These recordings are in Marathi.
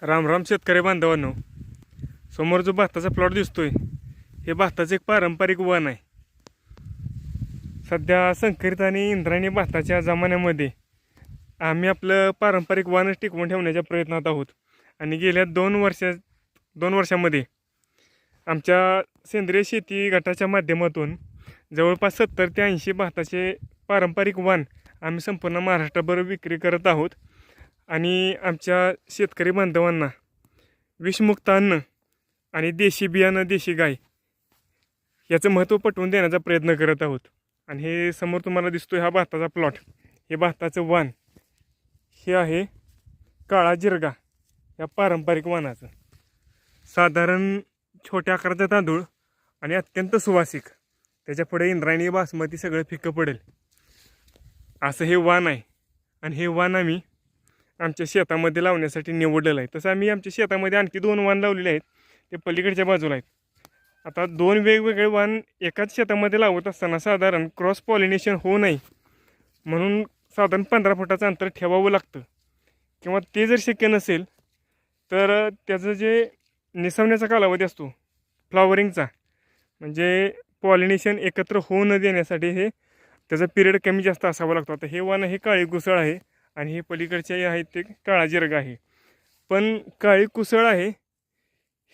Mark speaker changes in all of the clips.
Speaker 1: राम राम शेतकरी बांधवांनो, समोर जो भाताचा प्लॉट दिसतोय हे भाताचं एक पारंपरिक वन आहे. सध्या संकरित आणि इंद्रायणी भाताच्या जमान्यामध्ये आम्ही आपलं पारंपरिक वन टिकवून ठेवण्याच्या प्रयत्नात आहोत. आणि गेल्या 2 वर्षामध्ये आमच्या सेंद्रिय शेती गटाच्या माध्यमातून जवळपास 70 ते 80 भाताचे पारंपरिक वन आम्ही संपूर्ण महाराष्ट्रभर विक्री करत आहोत. आणि आमच्या शेतकरी बांधवांना विषमुक्त अन्न आणि देशी बियाणं, देशी गाय याचं महत्त्व पटवून देण्याचा प्रयत्न करत आहोत. आणि हे समोर तुम्हाला दिसतोय हा भाताचा प्लॉट, हे भाताचं वाण हे आहे काळा जिरगा या पारंपरिक वाणाचं. साधारण छोट्या आकाराचा तांदूळ आणि अत्यंत सुवासिक, त्याच्या पुढे इंद्रायणी, बासमती सगळं फिक्कं पडेल असं हे वाण आहे. आणि हे वाण आम्ही आमच्या शेतामध्ये लावण्यासाठी निवडलेलं आहे. तसं आम्ही आमच्या शेतामध्ये आणखी 2 वाण लावलेले आहेत, ते पलीकडच्या बाजूला आहेत. आता 2 वेगवेगळे वाण एकाच शेतामध्ये लावत असताना साधारण क्रॉस पॉलिनेशन होऊ नये म्हणून साधारण 15 फुटाचं अंतर ठेवावं लागतं. किंवा ते जर शक्य नसेल तर त्याचं जे निसवण्याचा कालावधी असतो फ्लॉवरिंगचा, म्हणजे पॉलिनेशन एकत्र होऊ न देण्यासाठी हे त्याचा पिरियड कमी जास्त असावा लागतो. आता हे वाण हे काळी कुसळ आहे आणि हे पलीकडचे आहेत ते काळा जिरगा आहे. पण काळी कुसळ आहे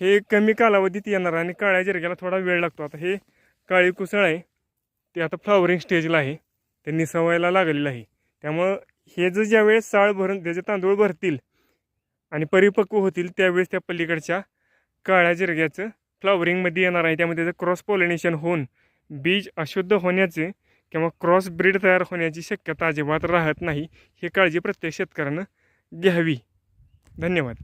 Speaker 1: हे कमी कालावधीत येणार आणि काळ्या जिरग्याला थोडा वेळ लागतो. आता हे काळी कुसळ आहे ते आता फ्लॉवरिंग स्टेजला आहे, ते निसवायला लागलेलं आहे. त्यामुळं हे जर ज्यावेळेस साळ भरून त्याचे तांदूळ भरतील आणि परिपक्व होतील त्यावेळेस त्या पलीकडच्या काळ्या जिरग्याचं फ्लॉवरिंगमध्ये येणार आहे. त्यामध्ये त्याचं क्रॉस पॉलिनेशन होऊन बीज अशुद्ध होण्याचे किंवा क्रॉस ब्रीड तयार होण्याची शक्यता अजिबात राहत नाही. ही काळजी प्रत्येक शेतकऱ्यानं घ्यावी. धन्यवाद.